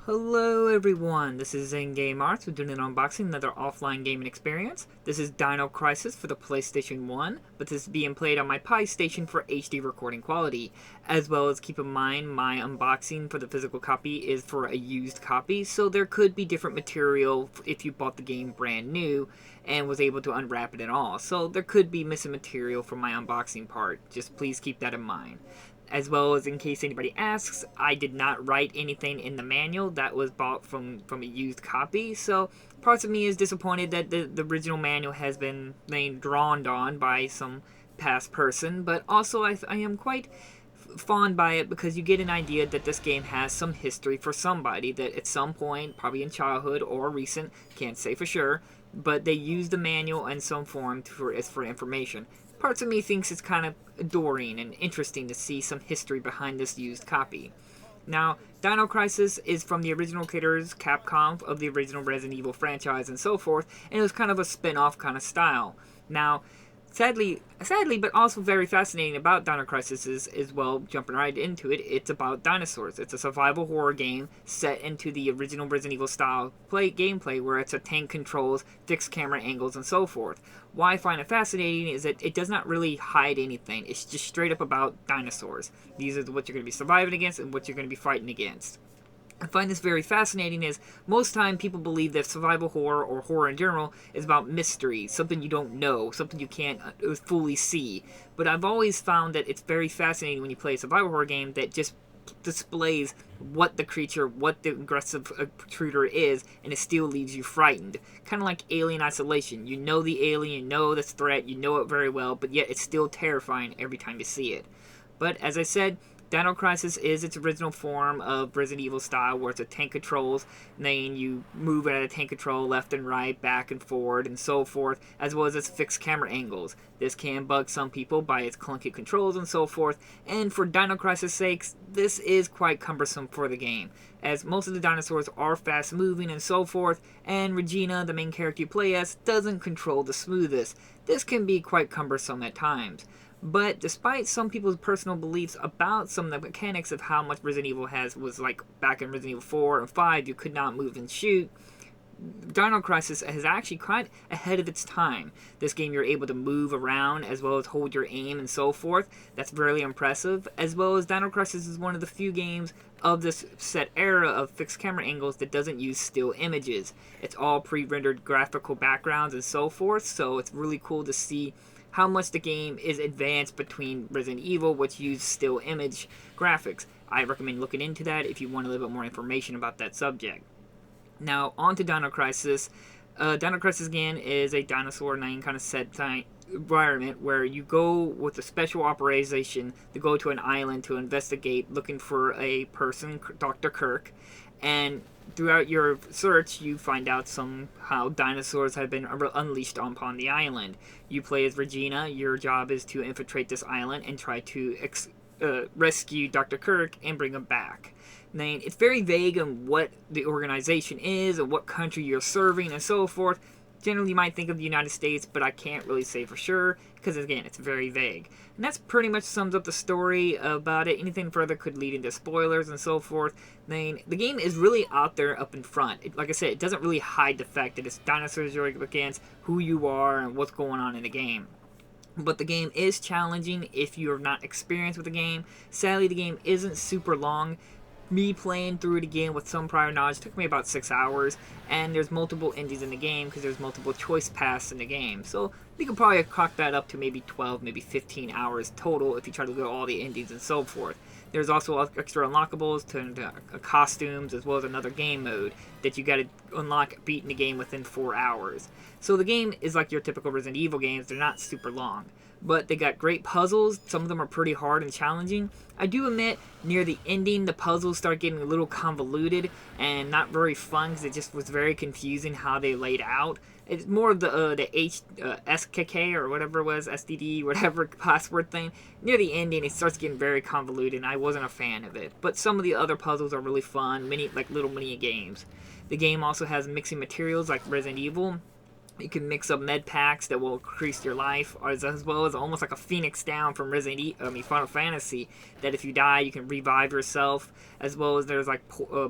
Hello everyone, this is In-Game Arts. We're doing an unboxing, another offline gaming experience. This is Dino Crisis for the PlayStation 1, but this is being played on my Pi Station for HD recording quality. As well as keep in mind, my unboxing for the physical copy is for a used copy, so there could be different material if you bought the game brand new and was able to unwrap it at all. So there could be missing material from my unboxing part, just please keep that in mind. As well as in case anybody asks, I did not write anything in the manual that was bought from a used copy, so parts of me is disappointed that the original manual has been drawn on by some past person, but also I am quite fond by it because you get an idea that this game has some history for somebody that at some point, probably in childhood or recent, can't say for sure, but they use the manual in some form for information. Parts of me thinks it's kind of adoring and interesting to see some history behind this used copy. Now, Dino Crisis is from the original creators, Capcom, of the original Resident Evil franchise and so forth, and it was kind of a spin-off kind of style. Now, sadly, but also very fascinating about Dino Crisis is, well, jumping right into it, it's about dinosaurs. It's a survival horror game set into the original Resident Evil style gameplay where it's a tank controls, fixed camera angles, and so forth. Why I find it fascinating is that it does not really hide anything. It's just straight up about dinosaurs. These are what you're going to be surviving against and what you're going to be fighting against. I find this very fascinating is most time people believe that survival horror or horror in general is about mystery, something you don't know, something you can't fully see. But I've always found that it's very fascinating when you play a survival horror game that just displays what the creature, what the aggressive intruder is, and it still leaves you frightened. Kind of like Alien Isolation. You know the alien, you know the threat, you know it very well, but yet it's still terrifying every time you see it. But as I said, Dino Crisis is its original form of Resident Evil style, where it's a tank controls, and then you move at a tank control left and right, back and forward, and so forth, as well as its fixed camera angles. This can bug some people by its clunky controls and so forth, and for Dino Crisis' sakes, this is quite cumbersome for the game, as most of the dinosaurs are fast moving and so forth, and Regina, the main character you play as, doesn't control the smoothest. This can be quite cumbersome at times. But despite some people's personal beliefs about some of the mechanics of how much Resident Evil was like back in Resident Evil 4 and 5, you could not move and shoot, Dino Crisis is actually quite ahead of its time. This game you're able to move around as well as hold your aim and so forth. That's really impressive. As well as Dino Crisis is one of the few games of this set era of fixed camera angles that doesn't use still images. It's all pre-rendered graphical backgrounds and so forth, so it's really cool to see how much the game is advanced between Resident Evil, which used still image graphics. I recommend looking into that if you want a little bit more information about that subject. Now, on to Dino Crisis. Dino Crisis, again, is a dinosaur kind of set environment where you go with a special operation to go to an island to investigate, looking for a person, Dr. Kirk, and throughout your search, you find out somehow dinosaurs have been unleashed upon the island. You play as Regina. Your job is to infiltrate this island and try to rescue Dr. Kirk and bring him back. Now, it's very vague on what the organization is and what country you're serving and so forth. Generally, you might think of the United States, but I can't really say for sure because, again, it's very vague. And that's pretty much sums up the story about it. Anything further could lead into spoilers and so forth. Then the game is really out there up in front. Like I said, it doesn't really hide the fact that it's dinosaurs you're against, who you are, and what's going on in the game. But the game is challenging if you're not experienced with the game. Sadly, the game isn't super long. Me playing through it again with some prior knowledge took me about 6 hours, and there's multiple endings in the game because there's multiple choice paths in the game. So you could probably clock that up to maybe 12, maybe 15 hours total if you try to go all the endings and so forth. There's also extra unlockables to costumes as well as another game mode that you got to unlock beating the game within 4 hours. So the game is like your typical Resident Evil games. They're not super long, but they got great puzzles. Some of them are pretty hard and challenging. I do admit, near the ending, the puzzles start getting a little convoluted and not very fun because it just was very confusing how they laid out. It's more of the SKK or whatever it was, SDD, whatever password thing. Near the ending, it starts getting very convoluted, and I wasn't a fan of it. But some of the other puzzles are really fun, like little mini games. The game also has mixing materials like Resident Evil. You can mix up med packs that will increase your life, as well as almost like a Phoenix Down from Final Fantasy. That if you die, you can revive yourself. As well as there's like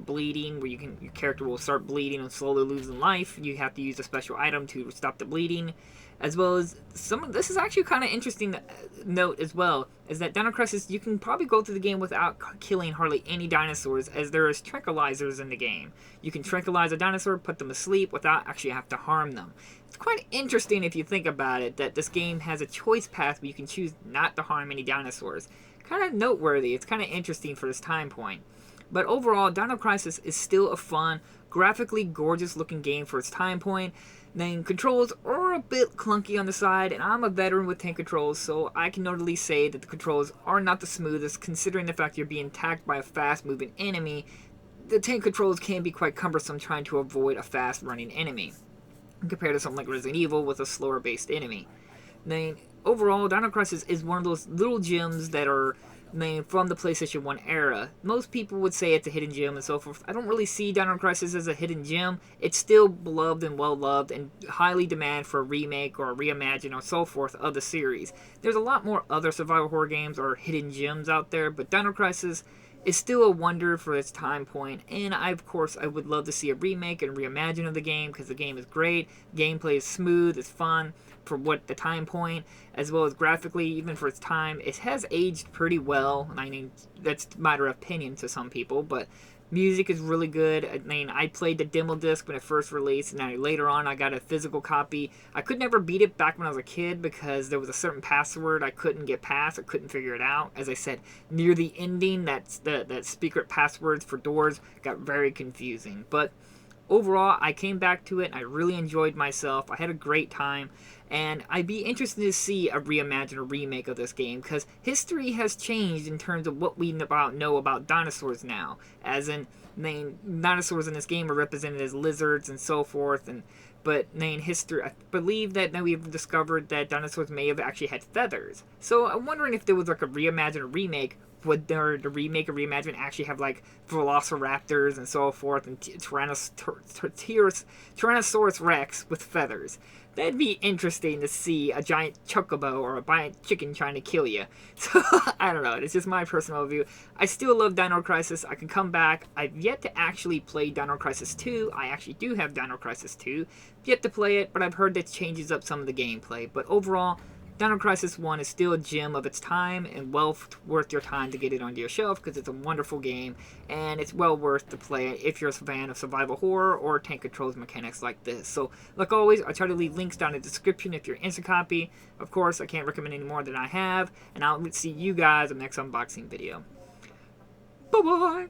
bleeding, where your character will start bleeding and slowly losing life. You have to use a special item to stop the bleeding. As well as this is actually kind of interesting to note as well, is that Dino Crisis, you can probably go through the game without killing hardly any dinosaurs, as there is tranquilizers in the game. You can tranquilize a dinosaur, put them asleep without actually have to harm them. It's quite interesting if you think about it, that this game has a choice path where you can choose not to harm any dinosaurs. Kind of noteworthy. It's kind of interesting for this time point. But overall, Dino Crisis is still a fun, graphically gorgeous looking game for its time point. Then controls are a bit clunky on the side, and I'm a veteran with tank controls, so I can notably say that the controls are not the smoothest, considering the fact you're being attacked by a fast-moving enemy. The tank controls can be quite cumbersome trying to avoid a fast-running enemy, compared to something like Resident Evil with a slower-based enemy. Then, overall, Dino Crisis is one of those little gems that are from the PlayStation 1 era. Most people would say it's a hidden gem and so forth. I don't really see Dino Crisis as a hidden gem. It's still beloved and well-loved and highly demand for a remake or a reimagine or so forth of the series. There's a lot more other survival horror games or hidden gems out there, but Dino Crisis is still a wonder for its time point, and of course I would love to see a remake and reimagine of the game, because the game is great, gameplay is smooth, it's fun for what the time point, as well as graphically, even for its time, it has aged pretty well. I mean, that's a matter of opinion to some people, but music is really good. I mean, I played the demo disc when it first released, and later on I got a physical copy. I could never beat it back when I was a kid because there was a certain password I couldn't get past. I couldn't figure it out. As I said, near the ending, that secret passwords for doors got very confusing. But overall, I came back to it, and I really enjoyed myself. I had a great time, and I'd be interested to see a reimagine or remake of this game, because history has changed in terms of what we know about dinosaurs now. As in, dinosaurs in this game are represented as lizards and so forth, but in history, I believe that now we've discovered that dinosaurs may have actually had feathers. So I'm wondering if there was like a reimagine or remake. Would the remake or reimagine actually have like velociraptors and so forth, and Tyrannosaurus Rex with feathers? That'd be interesting to see a giant chocobo or a giant chicken trying to kill you. So, I don't know. It's just my personal view. I still love Dino Crisis. I can come back. I've yet to actually play Dino Crisis 2. I actually do have Dino Crisis 2. Yet to play it, but I've heard that changes up some of the gameplay. But overall, Dino Crisis 1 is still a gem of its time, and well worth your time to get it onto your shelf, because it's a wonderful game, and it's well worth to play it if you're a fan of survival horror or tank controls mechanics like this. So, like always, I try to leave links down in the description if you're instant copy. Of course, I can't recommend any more than I have, and I'll see you guys in the next unboxing video. Bye-bye!